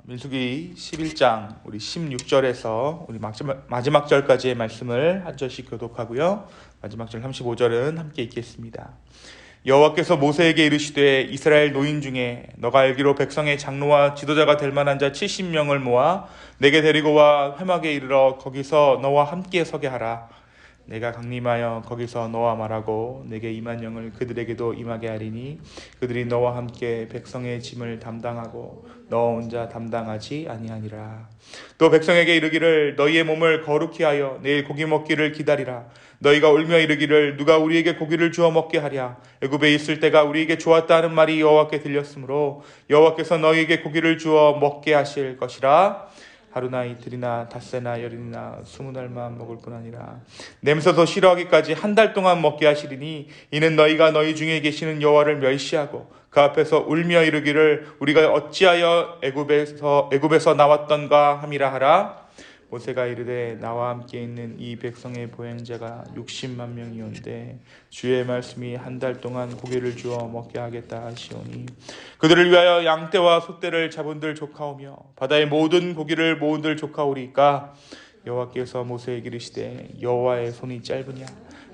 민수기 11장 우리 16절에서 우리 마지막 절까지의 말씀을 한 절씩 교독하고요. 마지막 절 35절은 함께 읽겠습니다. 여호와께서 모세에게 이르시되 이스라엘 노인 중에 너가 알기로 백성의 장로와 지도자가 될 만한 자 70명을 모아 내게 데리고 와 회막에 이르러 거기서 너와 함께 서게 하라. 내가 강림하여 거기서 너와 말하고 내게 임한 영을 그들에게도 임하게 하리니 그들이 너와 함께 백성의 짐을 담당하고 너 혼자 담당하지 아니하니라. 또 백성에게 이르기를 너희의 몸을 거룩히 하여 내일 고기 먹기를 기다리라. 너희가 울며 이르기를 누가 우리에게 고기를 주어 먹게 하랴. 애굽에 있을 때가 우리에게 좋았다 하는 말이 여호와께 들렸으므로 여호와께서 너희에게 고기를 주어 먹게 하실 것이라. 하루나 이틀이나 닷새나 열흘이나 20날만 먹을 뿐 아니라 냄새도 싫어하기까지 한 달 동안 먹게 하시리니 이는 너희가 너희 중에 계시는 여호와를 멸시하고 그 앞에서 울며 이르기를 우리가 어찌하여 애굽에서 나왔던가 함이라 하라. 모세가 이르되 나와 함께 있는 이 백성의 보행자가 60만 명이온데 주의 말씀이 한 달 동안 고기를 주어 먹게 하겠다 하시오니 그들을 위하여 양떼와 소떼를 잡은들 조카오며 바다의 모든 고기를 모은들 조카오리까. 여호와께서 모세에게 이르시되 여호와의 손이 짧으냐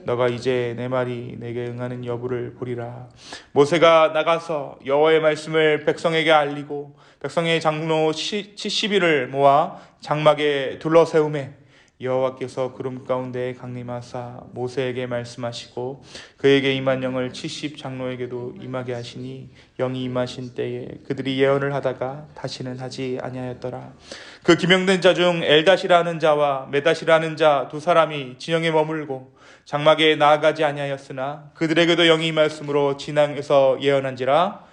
너가 이제 내 말이 내게 응하는 여부를 보리라. 모세가 나가서 여호와의 말씀을 백성에게 알리고 백성의 장로 70일을 모아 장막에 둘러세우매 여호와께서 구름 가운데 강림하사 모세에게 말씀하시고 그에게 임한 영을 70 장로에게도 임하게 하시니 영이 임하신 때에 그들이 예언을 하다가 다시는 하지 아니하였더라. 그 기명된 자 중 엘닷이라 하는 자와 메닷이라 하는 자 두 사람이 진영에 머물고 장막에 나아가지 아니하였으나 그들에게도 영이 임하였으므로 진앙에서 예언한지라.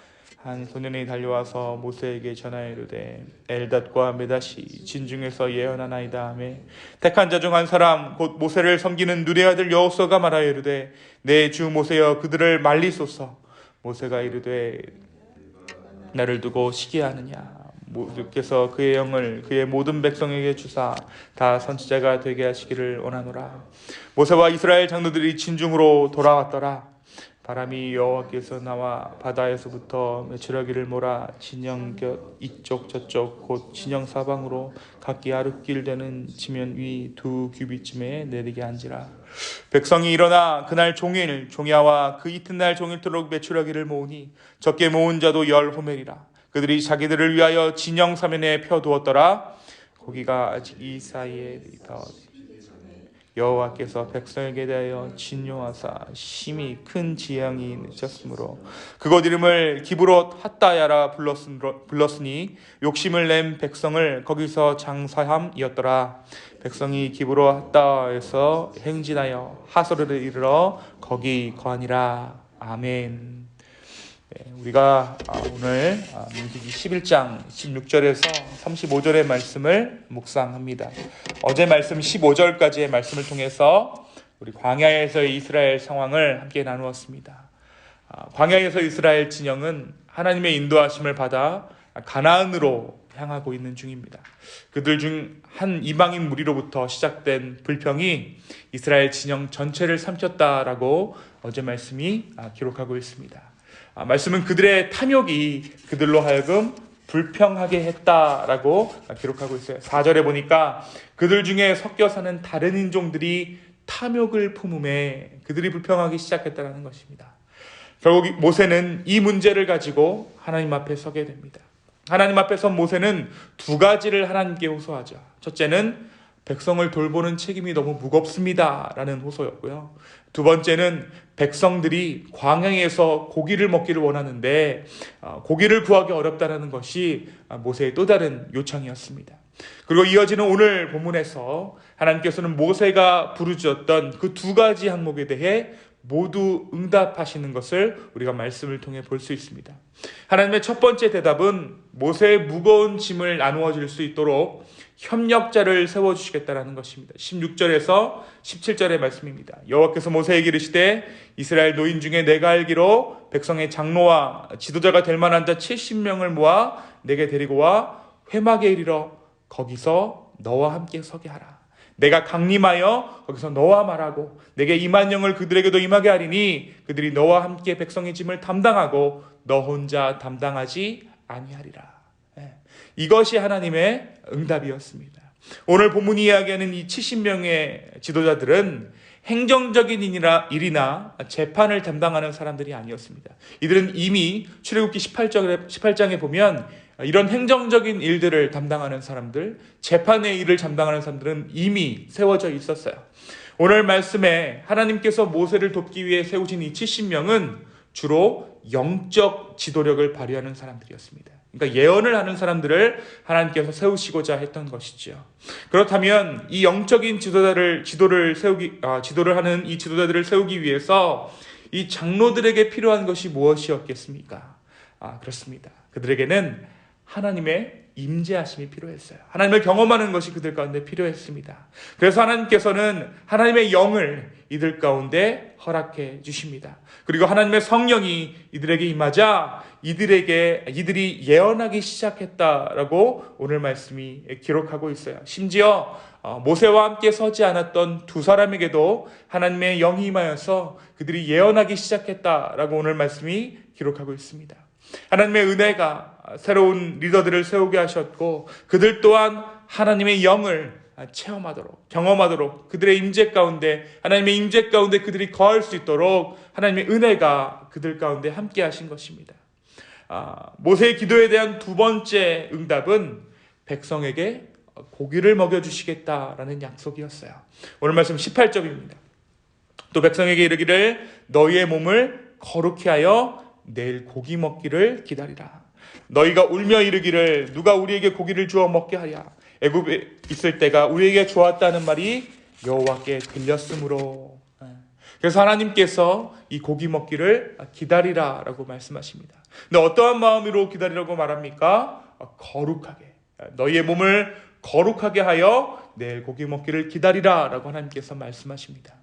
한 소년이 달려와서 모세에게 전하여 이르되 엘닷과 메닷이 진중에서 예언하나이다 하매 택한 자 중 한 사람 곧 모세를 섬기는 누리 아들 여호수아가 말하여 이르되 내 주 모세여 그들을 말리소서. 모세가 이르되 나를 두고 시기하느냐. 주께서 그의 영을 그의 모든 백성에게 주사 다 선지자가 되게 하시기를 원하노라. 모세와 이스라엘 장로들이 진중으로 돌아왔더라. 바람이 여호와께서 나와 바다에서부터 메추라기를 몰아 진영 곁 이쪽 저쪽 곧 진영 사방으로 각기 아룻길 되는 지면 위 2규빗쯤에 내리게 한지라. 백성이 일어나 그날 종일 종야와 그 이튿날 종일토록 메추라기를 모으니 적게 모은 자도 10호멜이라. 그들이 자기들을 위하여 진영 사면에 펴두었더라. 고기가 아직 이 사이에 있다. 여호와께서 백성에게 대하여 진노하사 심히 큰 재앙이 늦었으므로 그곳 이름을 기브롯 핫다야라 불렀으니 욕심을 낸 백성을 거기서 장사함이었더라. 백성이 기브롯 핫다야에서 행진하여 하소르를 이르러 거기 거하니라. 아멘. 우리가 오늘 민수기 11장 16절에서 35절의 말씀을 묵상합니다. 어제 말씀 15절까지의 말씀을 통해서 우리 광야에서의 이스라엘 상황을 함께 나누었습니다. 광야에서 이스라엘 진영은 하나님의 인도하심을 받아 가나안으로 향하고 있는 중입니다. 그들 중 한 이방인 무리로부터 시작된 불평이 이스라엘 진영 전체를 삼켰다라고 어제 말씀이 기록하고 있습니다. 말씀은 그들의 탐욕이 그들로 하여금 불평하게 했다라고 기록하고 있어요. 4절에 보니까 그들 중에 섞여 사는 다른 인종들이 탐욕을 품음에 그들이 불평하기 시작했다는 것입니다. 결국 모세는 이 문제를 가지고 하나님 앞에 서게 됩니다. 하나님 앞에 선 모세는 두 가지를 하나님께 호소하죠. 첫째는 백성을 돌보는 책임이 너무 무겁습니다 라는 호소였고요. 두 번째는 백성들이 광야에서 고기를 먹기를 원하는데 고기를 구하기 어렵다는 것이 모세의 또 다른 요청이었습니다. 그리고 이어지는 오늘 본문에서 하나님께서는 모세가 부르짖었던 그 두 가지 항목에 대해 모두 응답하시는 것을 우리가 말씀을 통해 볼 수 있습니다. 하나님의 첫 번째 대답은 모세의 무거운 짐을 나누어 줄 수 있도록 협력자를 세워주시겠다는 것입니다. 16절에서 17절의 말씀입니다. 여호와께서 모세에게 이르시되 이스라엘 노인 중에 내가 알기로 백성의 장로와 지도자가 될 만한 자 70명을 모아 내게 데리고 와 회막에 이르러 거기서 너와 함께 서게 하라. 내가 강림하여 거기서 너와 말하고 내게 임한 영을 그들에게도 임하게 하리니 그들이 너와 함께 백성의 짐을 담당하고 너 혼자 담당하지 아니하리라. 이것이 하나님의 응답이었습니다. 오늘 본문이 이야기하는 이 70명의 지도자들은 행정적인 일이나 재판을 담당하는 사람들이 아니었습니다. 이들은 이미 출애굽기 18장에 보면 이런 행정적인 일들을 담당하는 사람들, 재판의 일을 담당하는 사람들은 이미 세워져 있었어요. 오늘 말씀에 하나님께서 모세를 돕기 위해 세우신 이 70명은 주로 영적 지도력을 발휘하는 사람들이었습니다. 그러니까 예언을 하는 사람들을 하나님께서 세우시고자 했던 것이죠. 그렇다면 이 영적인 지도를 하는 이 지도자들을 세우기 위해서 이 장로들에게 필요한 것이 무엇이었겠습니까? 그렇습니다. 그들에게는 하나님의 임재하심이 필요했어요. 하나님을 경험하는 것이 그들 가운데 필요했습니다. 그래서 하나님께서는 하나님의 영을 이들 가운데 허락해 주십니다. 그리고 하나님의 성령이 이들에게 임하자 이들이 예언하기 시작했다라고 오늘 말씀이 기록하고 있어요. 심지어 모세와 함께 서지 않았던 두 사람에게도 하나님의 영이 임하여서 그들이 예언하기 시작했다라고 오늘 말씀이 기록하고 있습니다. 하나님의 은혜가 새로운 리더들을 세우게 하셨고 그들 또한 하나님의 영을 체험하도록, 경험하도록 그들의 임재 가운데, 하나님의 임재 가운데 그들이 거할 수 있도록 하나님의 은혜가 그들 가운데 함께 하신 것입니다. 모세의 기도에 대한 두 번째 응답은 백성에게 고기를 먹여주시겠다라는 약속이었어요. 오늘 말씀 18절입니다. 또 백성에게 이르기를 너희의 몸을 거룩히 하여 내일 고기 먹기를 기다리라. 너희가 울며 이르기를 누가 우리에게 고기를 주어 먹게 하랴. 애굽에 있을 때가 우리에게 좋았다는 말이 여호와께 들렸으므로. 그래서 하나님께서 이 고기 먹기를 기다리라라고 말씀하십니다. 근데 어떠한 마음으로 기다리라고 말합니까? 거룩하게. 너희의 몸을 거룩하게 하여 내일 고기 먹기를 기다리라라고 하나님께서 말씀하십니다.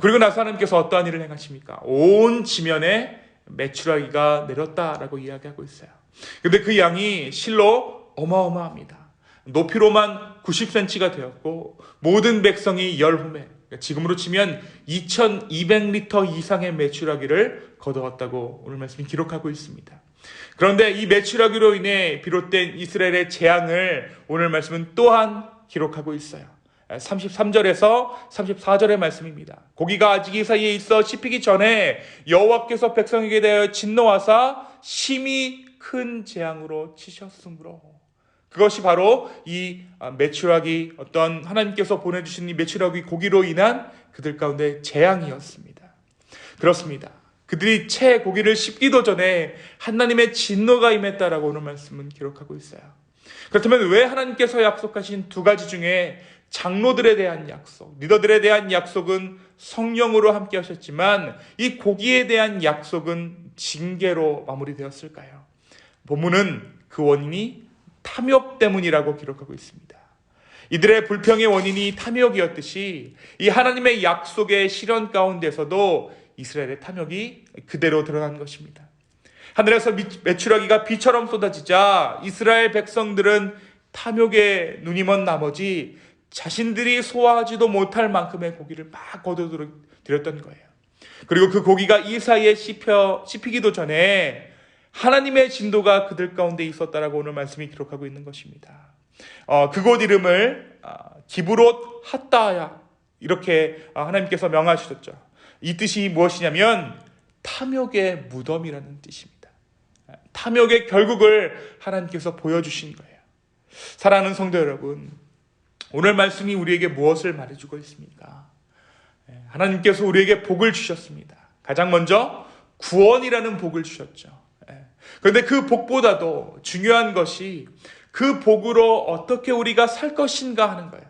그리고 나서 하나님께서 어떠한 일을 행하십니까? 온 지면에 메추라기가 내렸다라고 이야기하고 있어요. 근데 그 양이 실로 어마어마합니다. 높이로만 90cm가 되었고 모든 백성이 열홈에, 지금으로 치면 2200리터 이상의 메추라기를 거두었다고 오늘 말씀이 기록하고 있습니다. 그런데 이 메추라기로 인해 비롯된 이스라엘의 재앙을 오늘 말씀은 또한 기록하고 있어요. 33절에서 34절의 말씀입니다. 고기가 아직 이 사이에 있어 씹히기 전에 여호와께서 백성에게 대하여 진노하사 심히 큰 재앙으로 치셨으므로. 그것이 바로 이 메추라기, 어떤 하나님께서 보내주신 이 메추라기 고기로 인한 그들 가운데 재앙이었습니다. 그렇습니다. 그들이 채 고기를 씹기도 전에 하나님의 진노가 임했다라고 오늘 말씀은 기록하고 있어요. 그렇다면 왜 하나님께서 약속하신 두 가지 중에 장로들에 대한 약속, 리더들에 대한 약속은 성령으로 함께 하셨지만 이 고기에 대한 약속은 징계로 마무리되었을까요? 본문은 그 원인이 탐욕 때문이라고 기록하고 있습니다. 이들의 불평의 원인이 탐욕이었듯이 이 하나님의 약속의 실현 가운데서도 이스라엘의 탐욕이 그대로 드러난 것입니다. 하늘에서 메추라기가 비처럼 쏟아지자 이스라엘 백성들은 탐욕에 눈이 먼 나머지 자신들이 소화하지도 못할 만큼의 고기를 막 거둬들였던 거예요. 그리고 그 고기가 이 사이에 씹히기도 전에 하나님의 진도가 그들 가운데 있었다라고 오늘 말씀이 기록하고 있는 것입니다. 그곳 이름을 기브롯 핫다야 이렇게 하나님께서 명하셨죠. 이 뜻이 무엇이냐면 탐욕의 무덤이라는 뜻입니다. 탐욕의 결국을 하나님께서 보여주신 거예요. 사랑하는 성도 여러분, 오늘 말씀이 우리에게 무엇을 말해주고 있습니까? 하나님께서 우리에게 복을 주셨습니다. 가장 먼저 구원이라는 복을 주셨죠. 그런데 그 복보다도 중요한 것이 그 복으로 어떻게 우리가 살 것인가 하는 거예요.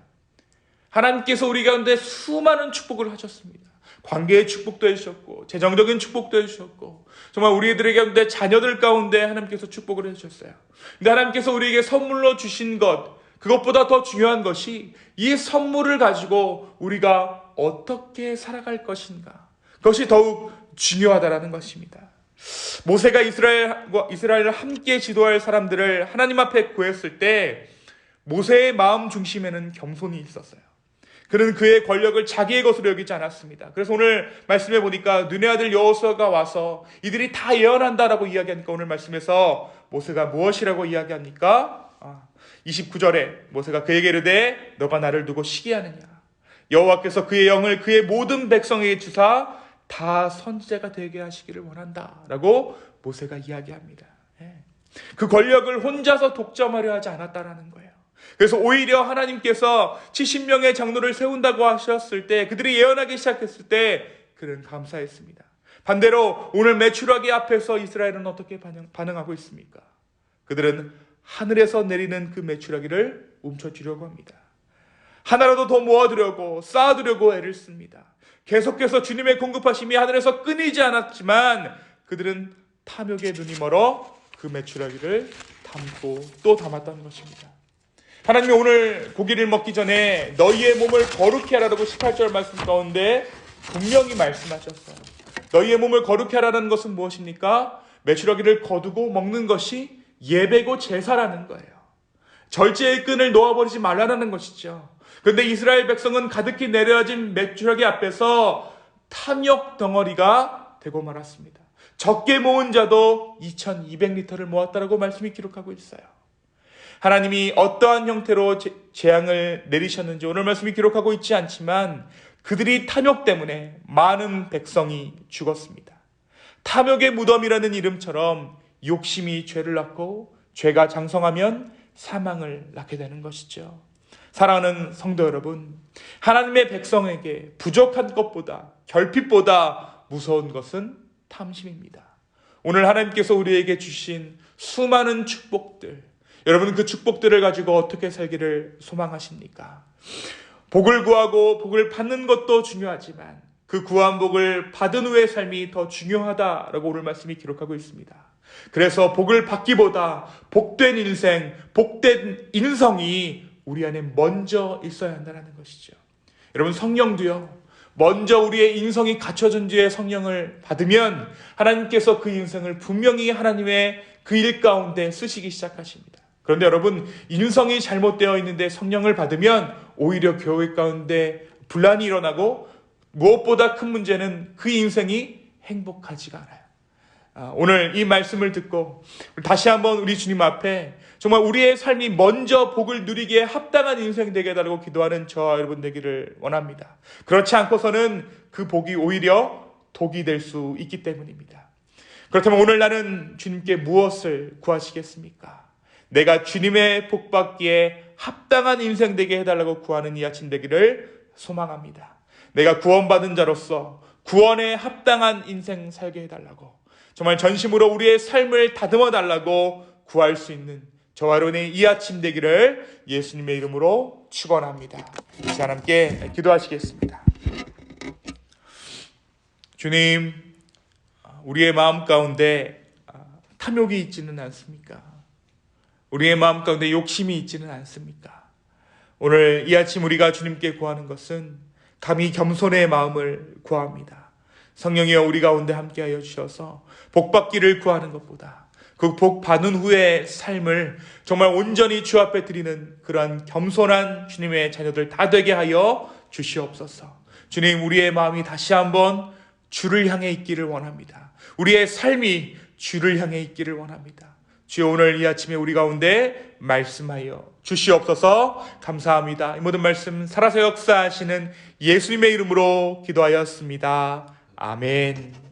하나님께서 우리 가운데 수많은 축복을 하셨습니다. 관계의 축복도 해주셨고 재정적인 축복도 해주셨고 정말 우리들에게 가운데 자녀들 가운데 하나님께서 축복을 해주셨어요. 근데 하나님께서 우리에게 선물로 주신 것, 그것보다 더 중요한 것이 이 선물을 가지고 우리가 어떻게 살아갈 것인가, 그것이 더욱 중요하다라는 것입니다. 모세가 이스라엘을 함께 지도할 사람들을 하나님 앞에 구했을 때 모세의 마음 중심에는 겸손이 있었어요. 그는 그의 권력을 자기의 것으로 여기지 않았습니다. 그래서 오늘 말씀해 보니까 눈의 아들 여호수아가 와서 이들이 다 예언한다라고 이야기하니까 오늘 말씀에서 모세가 무엇이라고 이야기합니까? 29절에 모세가 그에게 이르되 너가 나를 두고 시기하느냐? 여호와께서 그의 영을 그의 모든 백성에게 주사 다 선지자가 되게 하시기를 원한다라고 모세가 이야기합니다. 그 권력을 혼자서 독점하려 하지 않았다라는 거예요. 그래서 오히려 하나님께서 70명의 장로를 세운다고 하셨을 때, 그들이 예언하기 시작했을 때 그는 감사했습니다. 반대로 오늘 메추라기 앞에서 이스라엘은 어떻게 반응하고 있습니까? 그들은 하늘에서 내리는 그 메추라기를 움켜쥐려고 합니다. 하나라도 더 모아두려고 쌓아두려고 애를 씁니다. 계속해서 주님의 공급하심이 하늘에서 끊이지 않았지만 그들은 탐욕에 눈이 멀어 그 메추라기를 담고 또 담았다는 것입니다. 하나님이 오늘 고기를 먹기 전에 너희의 몸을 거룩히 하라고 18절 말씀 가운데 분명히 말씀하셨어요. 너희의 몸을 거룩히 하라는 것은 무엇입니까? 메추라기를 거두고 먹는 것이 예배고 제사라는 거예요. 절제의 끈을 놓아버리지 말라는 것이죠. 그런데 이스라엘 백성은 가득히 내려진 메추라기 앞에서 탐욕 덩어리가 되고 말았습니다. 적게 모은 자도 2200리터를 모았다라고 말씀이 기록하고 있어요. 하나님이 어떠한 형태로 재앙을 내리셨는지 오늘 말씀이 기록하고 있지 않지만 그들이 탐욕 때문에 많은 백성이 죽었습니다. 탐욕의 무덤이라는 이름처럼 욕심이 죄를 낳고 죄가 장성하면 사망을 낳게 되는 것이죠. 사랑하는 성도 여러분, 하나님의 백성에게 부족한 것보다 결핍보다 무서운 것은 탐심입니다. 오늘 하나님께서 우리에게 주신 수많은 축복들, 여러분 그 축복들을 가지고 어떻게 살기를 소망하십니까? 복을 구하고 복을 받는 것도 중요하지만 그 구한 복을 받은 후의 삶이 더 중요하다라고 오늘 말씀이 기록하고 있습니다. 그래서 복을 받기보다 복된 인생, 복된 인성이 우리 안에 먼저 있어야 한다는 것이죠. 여러분 성령도요, 먼저 우리의 인성이 갖춰진 뒤에 성령을 받으면 하나님께서 그 인생을 분명히 하나님의 그 일 가운데 쓰시기 시작하십니다. 그런데 여러분 인성이 잘못되어 있는데 성령을 받으면 오히려 교회 가운데 분란이 일어나고 무엇보다 큰 문제는 그 인생이 행복하지가 않아요. 오늘 이 말씀을 듣고 다시 한번 우리 주님 앞에 정말 우리의 삶이 먼저 복을 누리기에 합당한 인생 되게 해달라고 기도하는 저와 여러분 되기를 원합니다. 그렇지 않고서는 그 복이 오히려 독이 될 수 있기 때문입니다. 그렇다면 오늘 나는 주님께 무엇을 구하시겠습니까? 내가 주님의 복 받기에 합당한 인생 되게 해달라고 구하는 이 아침 되기를 소망합니다. 내가 구원받은 자로서 구원에 합당한 인생 살게 해달라고, 정말 전심으로 우리의 삶을 다듬어 달라고 구할 수 있는 저와 여러분의 이 아침 되기를 예수님의 이름으로 축원합니다. 이 시간 함께 기도하시겠습니다. 주님, 우리의 마음 가운데 탐욕이 있지는 않습니까? 우리의 마음 가운데 욕심이 있지는 않습니까? 오늘 이 아침 우리가 주님께 구하는 것은 감히 겸손의 마음을 구합니다. 성령이여 우리 가운데 함께하여 주셔서 복 받기를 구하는 것보다 그 복 받은 후의 삶을 정말 온전히 주 앞에 드리는 그러한 겸손한 주님의 자녀들 다 되게 하여 주시옵소서. 주님, 우리의 마음이 다시 한번 주를 향해 있기를 원합니다. 우리의 삶이 주를 향해 있기를 원합니다. 주여, 오늘 이 아침에 우리 가운데 말씀하여 주시옵소서. 감사합니다. 이 모든 말씀 살아서 역사하시는 예수님의 이름으로 기도하였습니다. 아멘.